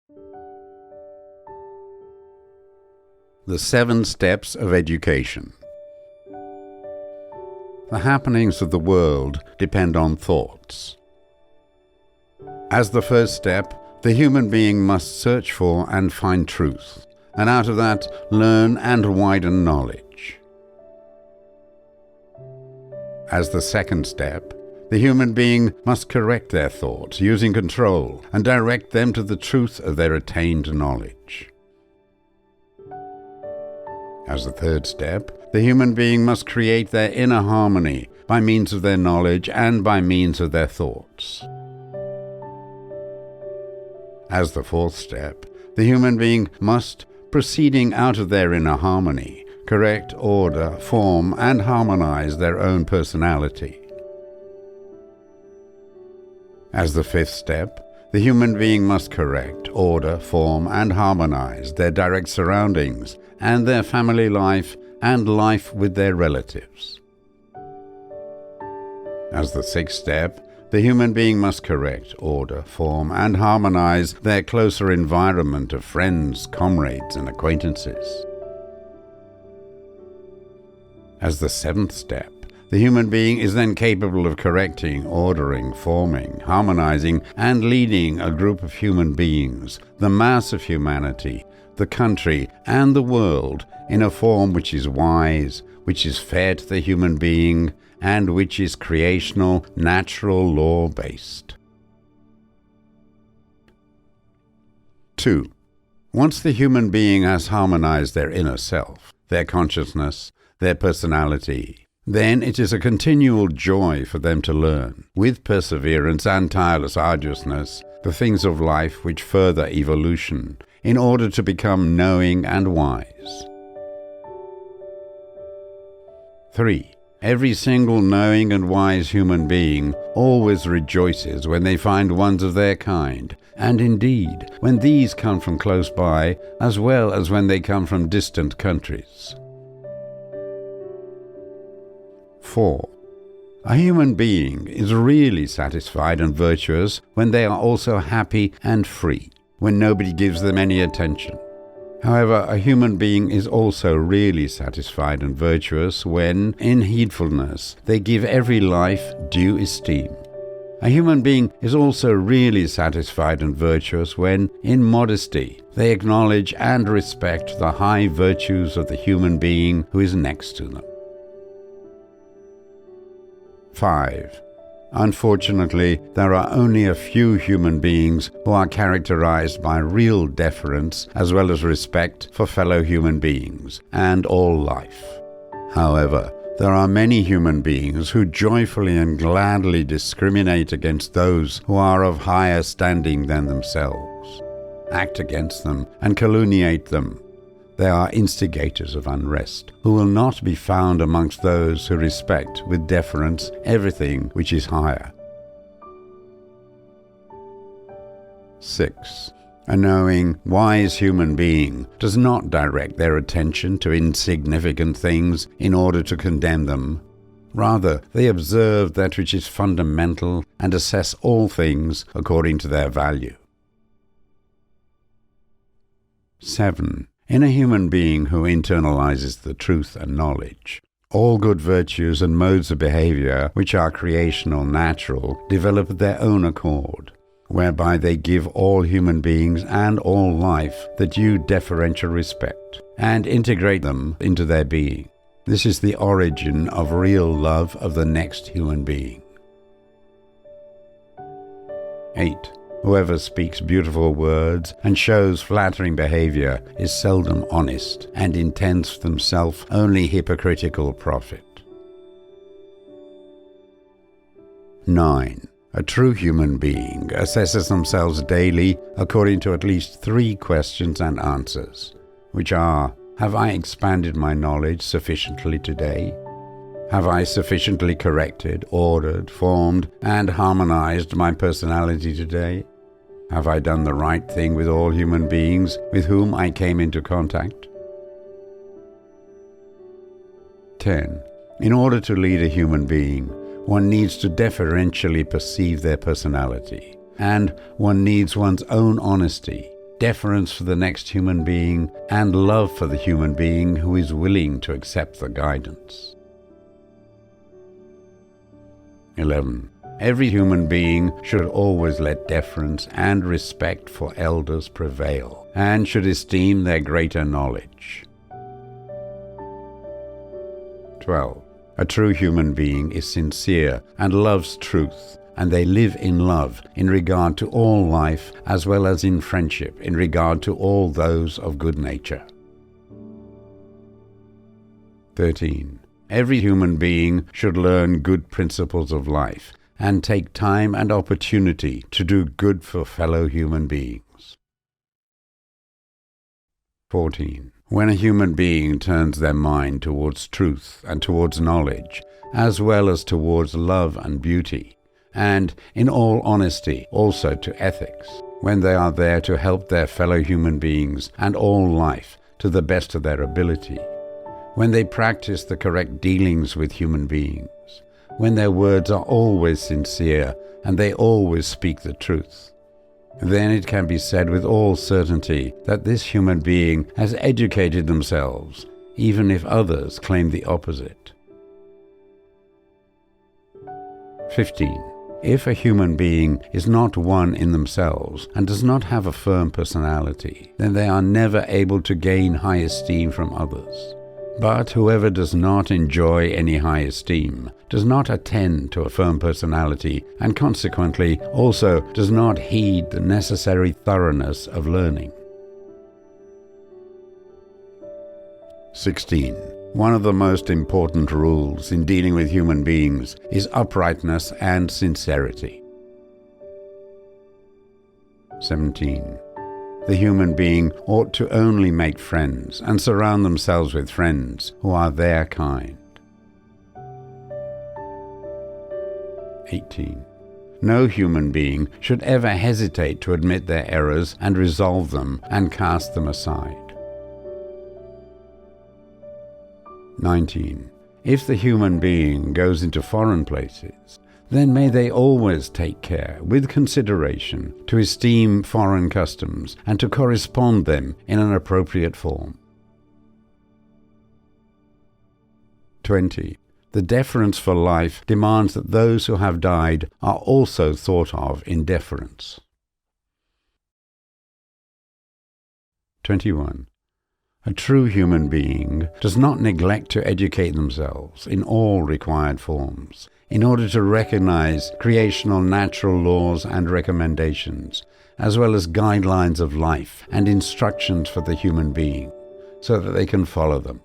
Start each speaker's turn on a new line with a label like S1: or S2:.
S1: The 7 Steps of Education. The happenings of the world depend on thoughts. As the first step, the human being must search for and find truth, and out of that learn and widen knowledge. As the second step, the human being must correct their thoughts using control and direct them to the truth of their attained knowledge. As the third step, the human being must create their inner harmony by means of their knowledge and by means of their thoughts. As the fourth step, the human being must, proceeding out of their inner harmony, correct, order, form, and harmonize their own personality. As the fifth step, the human being must correct, order, form, and harmonize their direct surroundings and their family life and life with their relatives. As the sixth step, the human being must correct, order, form, and harmonize their closer environment of friends, comrades, and acquaintances. As the seventh step, the human being is then capable of correcting, ordering, forming, harmonizing, and leading a group of human beings, the mass of humanity, the country, and the world in a form which is wise, which is fair to the human being, and which is creational, natural, law-based. 2. Once the human being has harmonized their inner self, their consciousness, their personality, then it is a continual joy for them to learn, with perseverance and tireless arduousness, the things of life which further evolution, in order to become knowing and wise. 3. Every single knowing and wise human being always rejoices when they find ones of their kind, and indeed, when these come from close by, as well as when they come from distant countries. 4. A human being is really satisfied and virtuous when they are also happy and free, when nobody gives them any attention. However, a human being is also really satisfied and virtuous when, in heedfulness, they give every life due esteem. A human being is also really satisfied and virtuous when, in modesty, they acknowledge and respect the high virtues of the human being who is next to them. 5. Unfortunately, there are only a few human beings who are characterized by real deference as well as respect for fellow human beings and all life. However, there are many human beings who joyfully and gladly discriminate against those who are of higher standing than themselves, act against them and calumniate them. They are instigators of unrest, who will not be found amongst those who respect with deference everything which is higher. 6. A knowing, wise human being does not direct their attention to insignificant things in order to condemn them. Rather, they observe that which is fundamental and assess all things according to their value. 7. In a human being who internalizes the truth and knowledge, all good virtues and modes of behavior which are creational, natural, develop of their own accord, whereby they give all human beings and all life the due deferential respect, and integrate them into their being. This is the origin of real love of the next human being. 8. Whoever speaks beautiful words and shows flattering behavior is seldom honest and intends for themselves only hypocritical profit. 9. A true human being assesses themselves daily according to at least 3 questions and answers, which are: have I expanded my knowledge sufficiently today? Have I sufficiently corrected, ordered, formed, and harmonized my personality today? Have I done the right thing with all human beings with whom I came into contact? 10. In order to lead a human being, one needs to deferentially perceive their personality, and one needs one's own honesty, deference for the next human being, and love for the human being who is willing to accept the guidance. 11. Every human being should always let deference and respect for elders prevail, and should esteem their greater knowledge. 12. A true human being is sincere and loves truth, and they live in love in regard to all life as well as in friendship in regard to all those of good nature. 13. Every human being should learn good principles of life and take time and opportunity to do good for fellow human beings. 14. When a human being turns their mind towards truth and towards knowledge, as well as towards love and beauty, and, in all honesty, also to ethics, when they are there to help their fellow human beings and all life to the best of their ability, when they practice the correct dealings with human beings, when their words are always sincere and they always speak the truth, then it can be said with all certainty that this human being has educated themselves, even if others claim the opposite. 15. If a human being is not one in themselves and does not have a firm personality, then they are never able to gain high esteem from others. But whoever does not enjoy any high esteem does not attend to a firm personality, and consequently also does not heed the necessary thoroughness of learning. 16. One of the most important rules in dealing with human beings is uprightness and sincerity. 17. The human being ought to only make friends and surround themselves with friends who are their kind. 18. No human being should ever hesitate to admit their errors and resolve them and cast them aside. 19. If the human being goes into foreign places, then may they always take care, with consideration, to esteem foreign customs and to correspond them in an appropriate form. 20. The deference for life demands that those who have died are also thought of in deference. 21. A true human being does not neglect to educate themselves in all required forms, in order to recognize creational natural laws and recommendations, as well as guidelines of life and instructions for the human being, so that they can follow them.